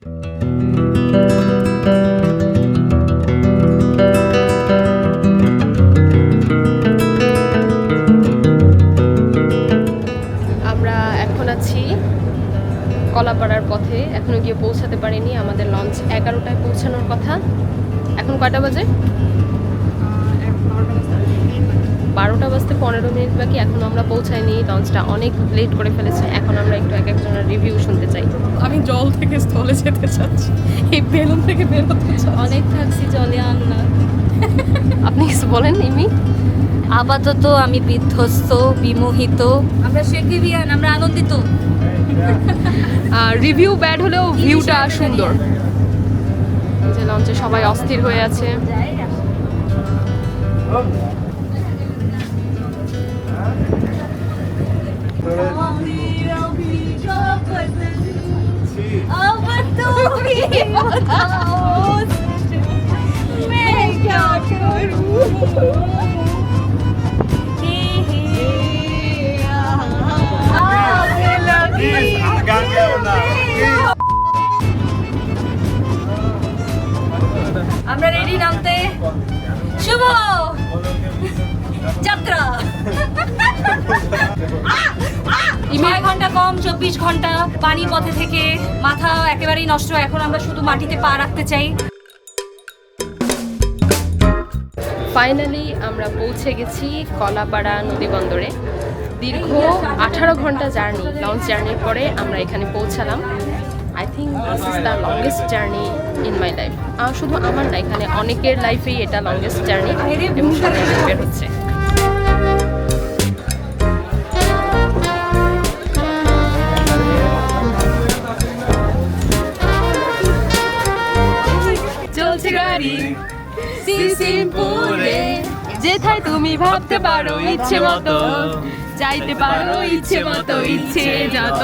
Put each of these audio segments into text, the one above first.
আমরা এখন আছি কলাপাড়ার পথে, এখনো গিয়ে পৌঁছাতে পারিনি। আমাদের লঞ্চ 11টায় পৌঁছানোর কথা। এখন কয়টা বাজে? 12টা বাজতে 15 মিনিট বাকি। এখনো আমরা পৌঁছাইনি, লঞ্চটা অনেক লেট করে ফেলেছে। এখন আমরা একটু এক একজনের রিভিউ শুনতে চাই। আমি জল থেকে স্থলে যেতে চাচ্ছি, এই বেলুন থেকে বেরোতে চাচ্ছি। অনেক থাকছি জলে আনলা। আপনি কিছু বলেন ইমি? আপাতত আমি বিধ্বস্ত, বিমোহিত। আমরা শেকিবিয়ান, আমরা আনন্দিত। রিভিউ ব্যাড হলেও ভিউটা সুন্দর। যে লঞ্চে সবাই অস্থির হয়ে আছে। আমরা রেডি নামতে। শুভ যাত্রা। 9 ঘন্টা কম 24 ঘন্টা পানি পথে থেকে মাথা একেবারেই নষ্ট। এখন আমরা শুধু মাটিতে পা রাখতে চাই। ফাইনালি আমরা পৌঁছে গেছি কলাপাড়া নদী বন্দরে। দীর্ঘ 18 ঘন্টা জার্নি, লঞ্চ জার্নির পরে আমরা এখানে পৌঁছালাম। I think this is the longest journey in my life. শুধু আমার না, এখানে অনেকের লাইফেই এটা লংগেস্ট জার্নি এবং সবাই বের হচ্ছে। চলছে গাড়ি সিসিমপুরে, যেথায় তুমি ভাবতে পারো ইচ্ছে মতো, যাইতে পারো ইচ্ছে মতো, ইচ্ছে যত।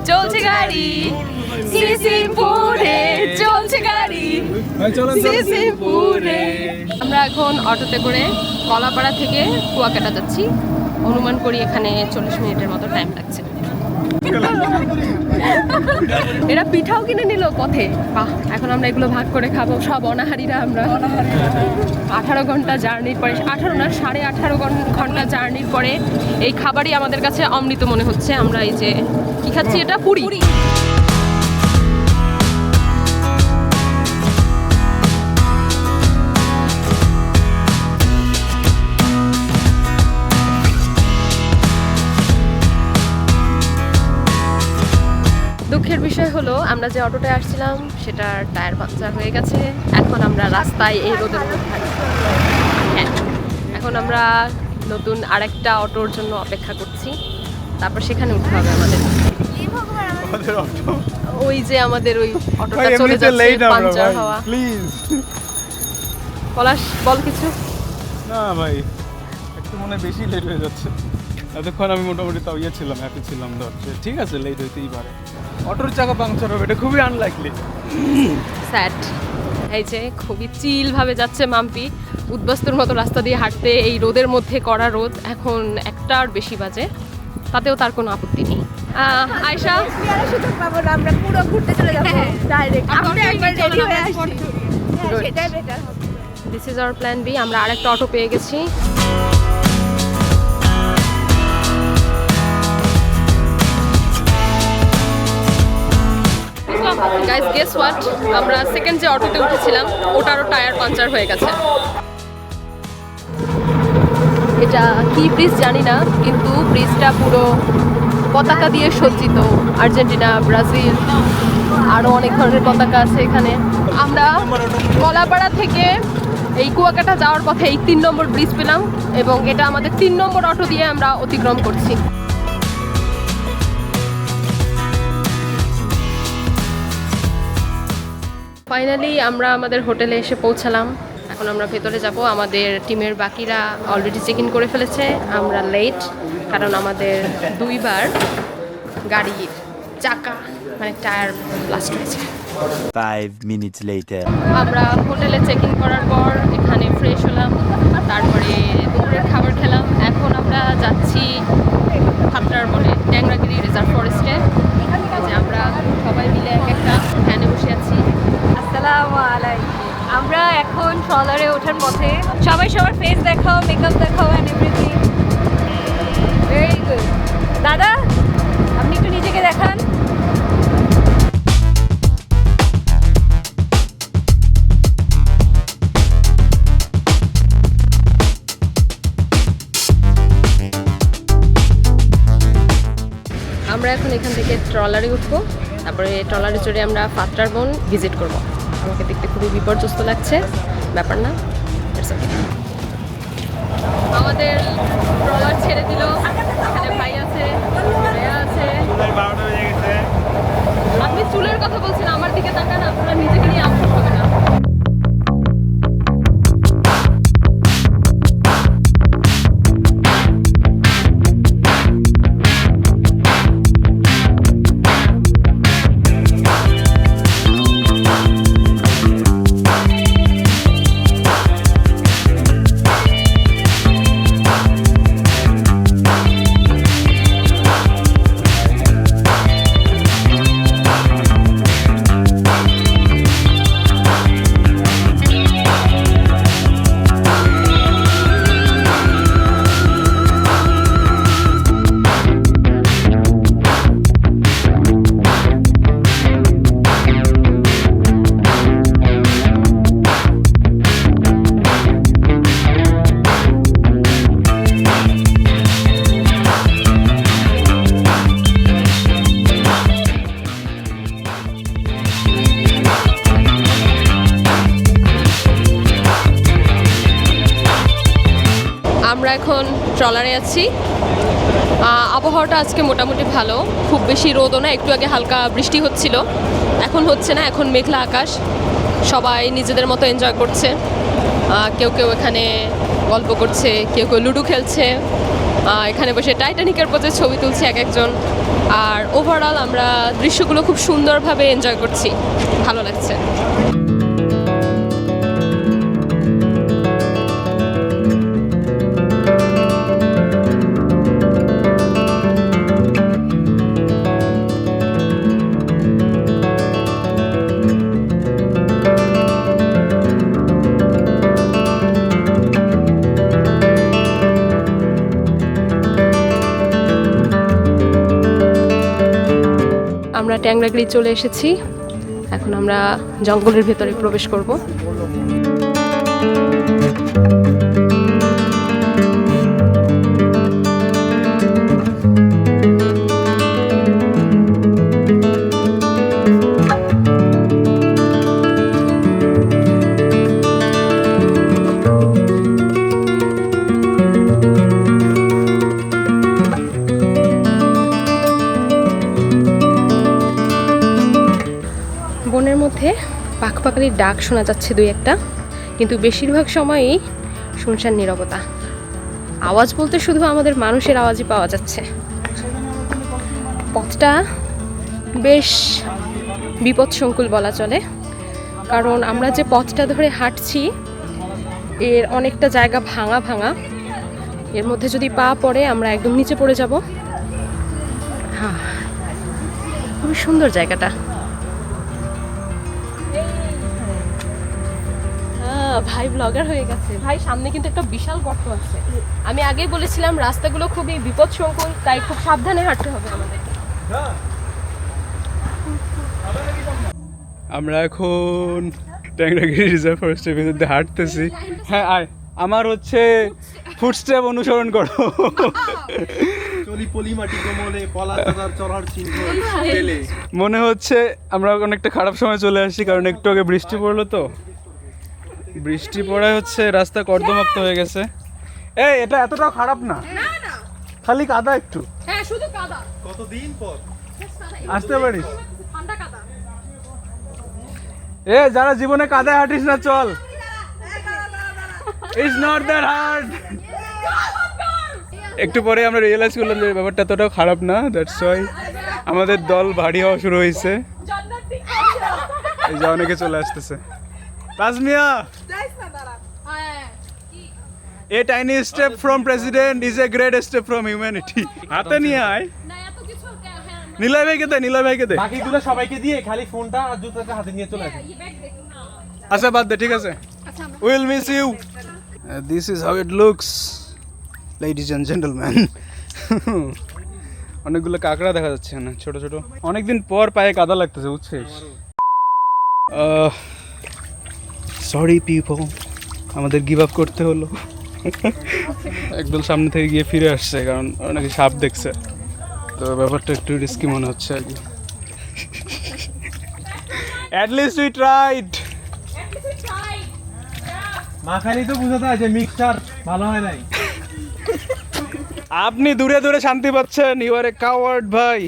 চলছে গাড়ি সিসিমপুরে, চলছে গাড়ি সিসিমপুরে। আমরা এখন অটোতে করে কলাপাড়া থেকে কুয়াকাটা যাচ্ছি। অনুমান করি এখানে 40 মিনিটের মতো টাইম লাগছে। এরা পিঠাও কিনে নিল পথে। বাহ, এখন আমরা এগুলো ভাগ করে খাবো, সব অনাহারীরা আমরা। 18 ঘন্টা জার্নির পরে, 18 না 18.5 ঘন্টা জার্নির পরে এই খাবারই আমাদের কাছে অমৃত মনে হচ্ছে। আমরা এই যে কি খাচ্ছি, এটা পুরি। দুঃখের বিষয় হলো আমরা যে অটোটায় আসছিলাম সেটার টায়ার পাংচার হয়ে গেছে। এখন আমরা রাস্তায় এই রোদের মধ্যে থাকি। হ্যাঁ, এখন আমরা নতুন আরেকটা অটোর জন্য অপেক্ষা করছি, তারপর সেখানে উঠতে হবে আমাদের। ওই যে আমাদের ওই অটোটা চলে যাচ্ছে পাংচার হওয়া। প্লিজ পলাশ বল কিছু। না ভাই, একটু মনে বেশি লেট হয়ে যাচ্ছে। এতক্ষণ আমি মোটামুটি তাও ছিলাম, হ্যাপি ছিলাম। ধরছে ঠিক আছে, লেট হইতেই পারে। অটোর চাকা পাংচার হবে, এটা খুবই আনলাইকলি। স্যাড। এই যে খুবই চিল ভাবে যাচ্ছে মাম্পি, উদ্বাস্তুর মতো রাস্তা দিয়ে হাঁটতে। এই রোদের মধ্যে কড়া রোদ, এখন 1টার বেশি বাজে, তাতেও তার কোনো আপত্তি নেই। আয়শা, সুযোগ পাবো না, আমরা পুরো ঘুরতে চলে যাবো ডাইরেক্ট। আমরা একবার রেডি হয়ে আসছি, সেটাই বেটার হবে। This is our plan B. আমরা আরেকটা অটো পেয়ে গেছি। গাইস গেস হোয়াট, আমরা সেকেন্ড যে অটোতে উঠেছিলাম ওটারও টায়ার পাংচার হয়ে গেছে। এটা কি ব্রিজ জানি না, কিন্তু ব্রিজটা পুরো পতাকা দিয়ে সজ্জিত। আর্জেন্টিনা, ব্রাজিল, আরও অনেক ধরনের পতাকা আছে এখানে। আমরা কলাপাড়া থেকে এই কুয়াকাটা যাওয়ার পথে এই 3 নম্বর ব্রিজ পেলাম এবং এটা আমাদের 3 নম্বর অটো দিয়ে আমরা অতিক্রম করছি। ফাইনালি আমরা আমাদের হোটেলে এসে পৌঁছালাম। এখন আমরা ভেতরে যাব। আমাদের টিমের বাকিরা অলরেডি চেক ইন করে ফেলেছে। আমরা লেট, কারণ আমাদের 2বার গাড়ির চাকা মানে টায়ার ব্লাস্ট হয়েছে। 5 minutes later. আমরা হোটেলে চেক ইন করার পর এখানে ফ্রেশ হলাম, তারপরে দুপুরের খাবার খেলাম। এখন আমরা যাচ্ছি খাতড়ার বলে ট্যাংরাগিরি রিজার্ভ ফরেস্টে। যে আমরা সবাই মিলে এক একটা ভ্যানে আমরা এখন ট্রলারে ওঠার পথে। সবাই সবার ফেস দেখাও, মেকআপ দেখাও এন্ড এভরিথিং। Very good. দাদা আপনি একটু নিজেকে দেখান। আমরা এখন এখান থেকে ট্রলারে উঠবো, তারপরে ট্রলারে চড়ে আমরা পাত্রার বন ভিজিট করব। আমাকে দেখতে খুবই বিপর্যস্ত লাগছে, ব্যাপার না, It's okay. আমাদের ট্রলার ছেড়ে দিল, এখানে ভাই আছে, ভাইয়া আছে। আপনি চুলের কথা বলছেন, আমার দিকে তাকান, আপনারা নিজেকে নিয়ে আফসোস হবে না। আমরা এখন ট্রলারে আছি। আবহাওয়াটা আজকে মোটামুটি ভালো, খুব বেশি রোদও না, একটু আগে হালকা বৃষ্টি হচ্ছিল, এখন হচ্ছে না, এখন মেঘলা আকাশ। সবাই নিজেদের মতো এনজয় করছে, কেউ কেউ এখানে গল্প করছে, কেউ কেউ লুডো খেলছে, এখানে বসে টাইটানিকের পথে ছবি তুলছে এক একজন। আর ওভারঅল আমরা দৃশ্যগুলো খুব সুন্দরভাবে এনজয় করছি, ভালো লাগছে। আমরা ট্যাংরাগিরি চলে এসেছি, এখন আমরা জঙ্গলের ভেতরে প্রবেশ করব। বনের মধ্যে পাখপাখালির ডাক শোনা যাচ্ছে দুই একটা, কিন্তু বেশিরভাগ সময়ই শুনশান নীরবতা। আওয়াজ বলতে শুধু আমাদের মানুষের আওয়াজই পাওয়া যাচ্ছে। পথটা বেশ বিপদসংকুল বলা চলে, কারণ আমরা যে পথটা ধরে হাঁটছি এর অনেকটা জায়গা ভাঙা ভাঙা, এর মধ্যে যদি পা পড়ে আমরা একদম নিচে পড়ে যাব। হ্যাঁ, খুবই সুন্দর জায়গাটা। ভাই ব্লগার হয়ে গেছে। ভাই সামনে কিন্তু একটা বিশাল গর্ত আছে, আমি আগেই বলেছিলাম রাস্তাগুলো খুবই বিপদসংকুল, তাই খুব সাবধানে হাঁটতে হবে আমাদের। আমরা এখন ট্যাংরাগিরি রিজার্ভ ফরেস্টের ভিতর দিয়ে হাঁটতেছি। হ্যাঁ আয়, আমার হচ্ছে ফুটস্টেপ অনুসরণ করো। মনে হচ্ছে আমরা অনেকটা খারাপ সময় চলে আসছি, কারণ একটু আগে বৃষ্টি পড়লো, তো বৃষ্টি পড়ায় হচ্ছে রাস্তা কর্দমাক্ত হয়ে গেছে। এই এটা এতটাও খারাপ না, খালি কাদা একটু। হ্যাঁ শুধু কাদা। কতদিন পর আসতে পারিস? ঠান্ডা কাদা। এ যারা জীবনে কাদায় হাঁটিস না, চল, ইটস নট দ্যাট হার্ড। একটু পরে আমরা রিয়েলাইজ করলাম যে ব্যাপারটা এতটাও খারাপ না, দ্যাটস ওয়াই আমাদের দল ভারী হওয়া শুরু হয়েছে। এই যে অনেকে চলে আসতেছে। Tajmia, a tiny step from president is a great step from humanity. হাতে নিয়ে আয়। নিলয় ভাইকে দে, নিলয় ভাইকে দে। বাকিগুলো সবাইকে দিয়ে খালি ফোনটা আর জুতোটা হাতে নিয়ে চলে আসে। আচ্ছা বাদ দে, ঠিক আছে, will miss you. This is how it looks ladies and gentleman. অনেকগুলো কাঁকড়া দেখা যাচ্ছে না, ছোট ছোট। অনেকদিন পর পায়ে কাদা লাগতেছে, বুঝছিস? সরি পিপল, আমাদের গিভ আপ করতে হলো। একদম সামনে থেকে গিয়ে ফিরে আসছে, কারণ নাকি সাপ দেখছে, তো ব্যাপারটা একটু রিস্কি মনে হচ্ছে আর কি। At least we tried. Makhani তো বুঝাতে আছে মিক্সচার ভালো হয় নাই। আপনি দূরে দূরে শান্তি পাচ্ছেন, ইউ আর এ কাওয়ার্ড ভাই।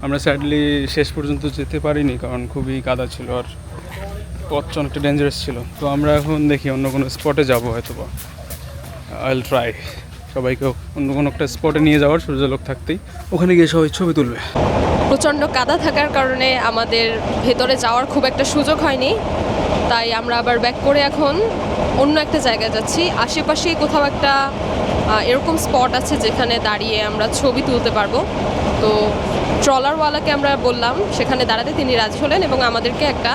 আমরা স্যাডলি শেষ পর্যন্ত যেতে পারিনি, কারণ খুবই কাদা ছিল আর পথটা অনেকটা ডেঞ্জারাস ছিল। তো আমরা এখন দেখি অন্য কোনো স্পটে যাবো হয়তো বা। আই উইল ট্রাই সবাইকে অন্য কোনো একটা স্পটে নিয়ে যাওয়ার, সূর্যালোক থাকতেই ওখানে গিয়ে সবাই ছবি তুলবে। প্রচণ্ড কাদা থাকার কারণে আমাদের ভেতরে যাওয়ার খুব একটা সুযোগ হয়নি, তাই আমরা আবার ব্যাক করে এখন অন্য একটা জায়গায় যাচ্ছি। আশেপাশেই কোথাও একটা এরকম স্পট আছে যেখানে দাঁড়িয়ে আমরা ছবি তুলতে পারবো। তো ট্রলারওয়ালাকে আমরা বললাম সেখানে দাঁড়াতে, তিনি রাজি হলেন এবং আমাদেরকে একটা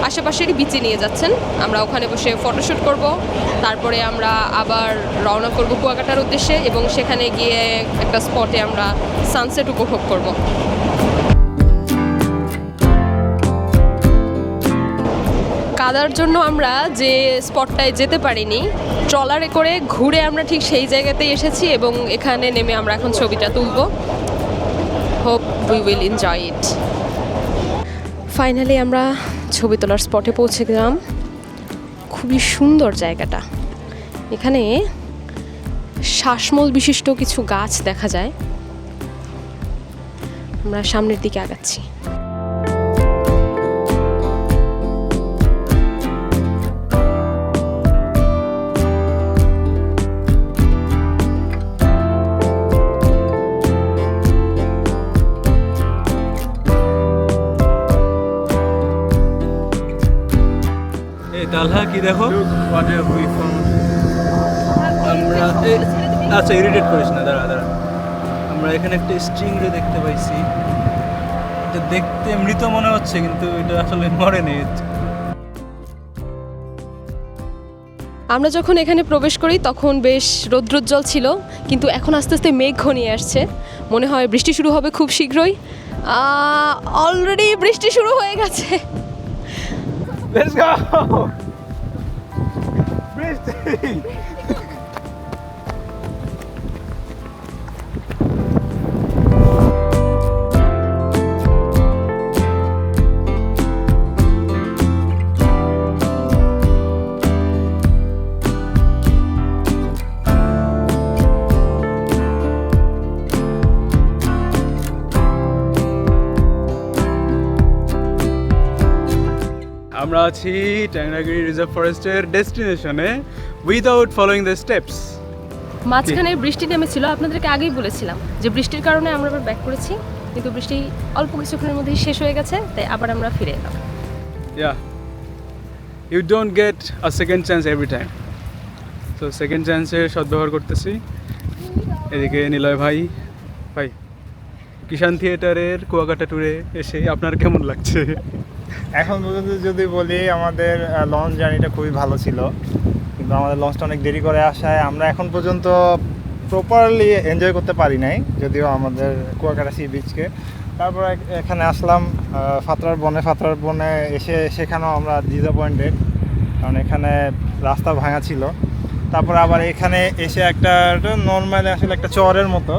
আশেপাশেরই বিচে নিয়ে যাচ্ছেন। আমরা ওখানে বসে ফটোশ্যুট করব, তারপরে আমরা আবার রওনা করব কুয়াকাটার উদ্দেশ্যে এবং সেখানে গিয়ে একটা স্পটে আমরা সানসেট উপভোগ করব। কাদার জন্য আমরা যে স্পটটায় যেতে পারিনি, ট্রলারে করে ঘুরে আমরা ঠিক সেই জায়গাতেই এসেছি এবং এখানে নেমে আমরা এখন ছবিটা তুলব। Hope we will enjoy it. Finally আমরা ছবি তোলার স্পটে পৌঁছে গেলাম। খুবই সুন্দর জায়গাটা। এখানে শ্বাসমূল বিশিষ্ট কিছু গাছ দেখা যায়। আমরা সামনের দিকে আগাচ্ছি। তালহা কি দেখো, আমরা আচ্ছা ইরিটেট করিস না, দাঁড়া দাঁড়া। আমরা এখানে একটা স্টিংরে দেখতে পাইছি, এটা দেখতে মৃত মনে হচ্ছে কিন্তু এটা আসলে মরেনি। আমরা যখন এখানে প্রবেশ করি তখন বেশ রৌদ্রোজ্জ্বল ছিল, কিন্তু এখন আস্তে আস্তে মেঘ ঘনিয়ে আসছে। মনে হয় বৃষ্টি শুরু হবে খুব শীঘ্রই। অলরেডি বৃষ্টি শুরু হয়ে গেছে। Let's go! Bristy! আমরা আছি ট্যাংরাগিরি রিজার্ভ ফরেস্টের ডেস্টিনেশনে উইদাউট ফলোইং দ্য স্টেপস। মাঝখানে বৃষ্টি নেমেছিল, আপনাদেরকে আগেই বলেছিলাম যে বৃষ্টির কারণে আমরা আবার ব্যাক করেছি, কিন্তু বৃষ্টি অল্প কিছুক্ষণের মধ্যেই শেষ হয়ে গেছে, তাই আবার আমরা ফিরে এলাম। Yeah, you don't get a second chance every time. So second chance-এর সদ্ব্যবহার করতেছি। এদিকে নিলয় ভাই, কিষান থিয়েটারের কুয়াকাটা ট্যুরে এসে আপনার কেমন লাগছে? এখন পর্যন্ত যদি বলি আমাদের লঞ্চ জার্নিটা খুবই ভালো ছিল, কিন্তু আমাদের লঞ্চটা অনেক দেরি করে আসায় আমরা এখন পর্যন্ত প্রপারলি এনজয় করতে পারি নাই, যদিও আমাদের কুয়াকাটা সি বিচকে। তারপর এখানে আসলাম ফাতরার বনে এসে সেখানেও আমরা ডিসঅ্যাপয়েন্টেড, কারণ এখানে রাস্তা ভাঙা ছিল। তারপর আবার এখানে এসে একটা নর্মালি আসলে একটা চরের মতো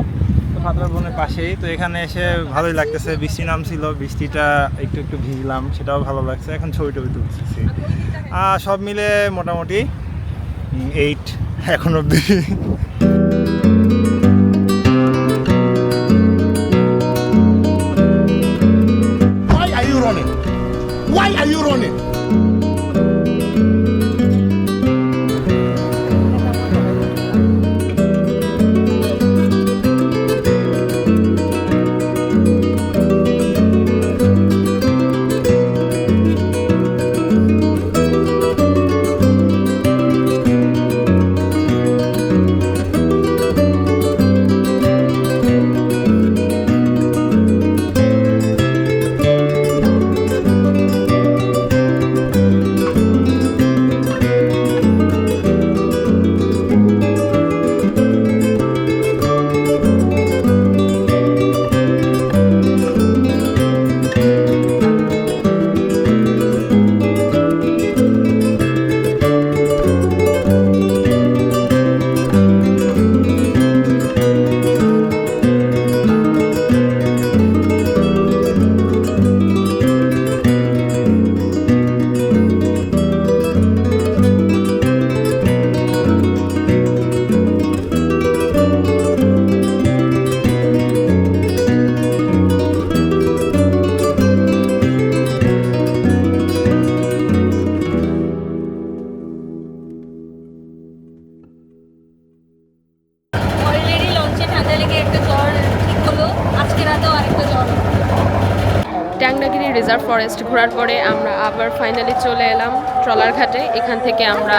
ফাতরার বনের পাশেই, তো এখানে এসে ভালোই লাগতেছে। বৃষ্টি নামছিল, বৃষ্টিটা একটু একটু ভিজলাম, সেটাও ভালো লাগছে। এখন ছবি তুলতেছি, সব মিলে মোটামুটি 8 এখন অবধি। Why are you running? Why are you running? Rest ঘোরার পরে আমরা আবার ফাইনালি চলে এলাম ট্রলার ঘাটে। এখান থেকে আমরা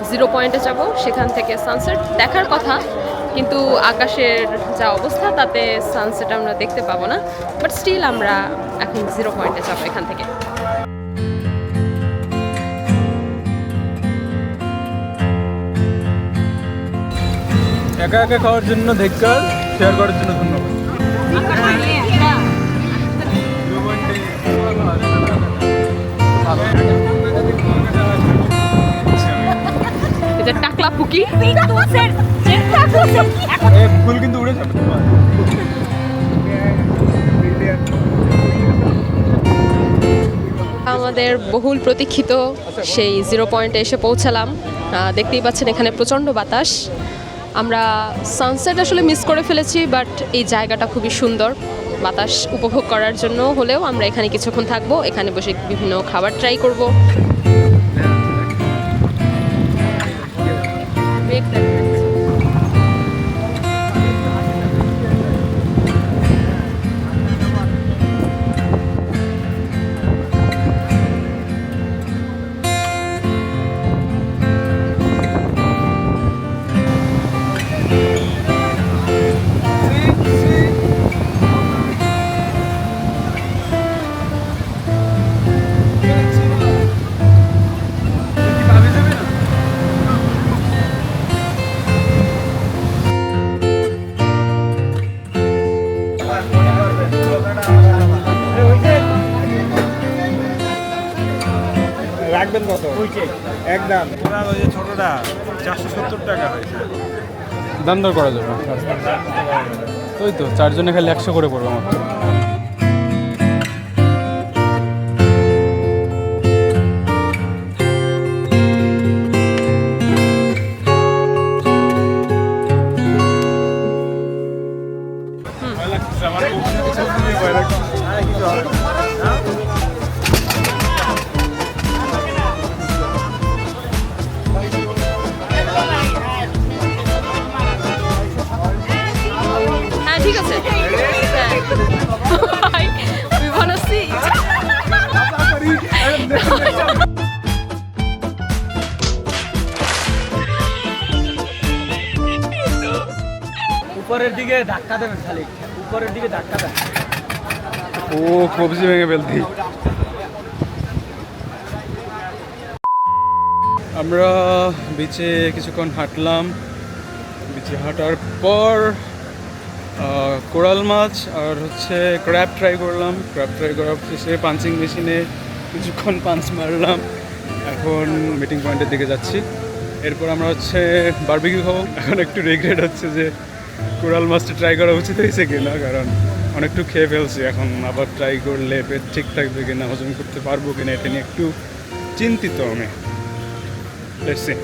0 পয়েন্টে যাব, সেখান থেকে সানসেট দেখার কথা, কিন্তু আকাশের যা অবস্থা তাতে সানসেট আমরা দেখতে পাবো না। বাট স্টিল আমরা এখন 0 পয়েন্টে যাবো এখান থেকে। একা একা খাওয়ার জন্য ধিক্কার, শেয়ার করার জন্য ধন্যবাদ। এটা টাকলা পুকি। ফুল কিন্তু উড়ে যাবে। আমাদের বহুল প্রতীক্ষিত সেই 0 পয়েন্টে এসে পৌঁছালাম। দেখতেই পাচ্ছেন এখানে প্রচণ্ড বাতাস। আমরা সানসেট আসলে মিস করে ফেলেছি, বাট এই জায়গাটা খুবই সুন্দর বাতাস উপভোগ করার জন্য হলেও আমরা এখানে কিছুক্ষণ থাকবো। এখানে বসে বিভিন্ন খাবার ট্রাই করব। রাখবেন কত? একদম ওই যে ছোটটা 470 টাকা হয়েছে। দাম দর করা যাবে। ওই তো 4 জনে খালি 100 করে পড়বে মাত্র। হ্যাঁ ঠিক আছে। We wanna see it. উপরের দিকে ধাক্কা দেবেন, খালি উপরের দিকে ধাক্কা দেন। ও কবজি ভেঙে ফেলতি। আমরা বিচে কিছুক্ষণ হাঁটলাম। বিচে হাঁটার পর কোরাল মাছ আর হচ্ছে ক্র্যাব ট্রাই করলাম। ক্র্যাব ট্রাই করার শেষে পাঞ্চিং মেশিনে কিছুক্ষণ পাঞ্চ মারলাম। এখন মিটিং পয়েন্টের দিকে যাচ্ছি। এরপর আমরা হচ্ছে বারবিকিউ খাবো। এখন একটু রিগ্রেট হচ্ছে যে কোরাল মাছটা ট্রাই করা উচিত হয়েছে কিনা, কারণ অনেকটু খেয়ে ফেলছি। এখন আবার ট্রাই করলে পেট ঠিক থাকবে কিনা, হজম করতে পারবো কিনা, এটা নিয়ে একটু চিন্তিত আমি। Let's see.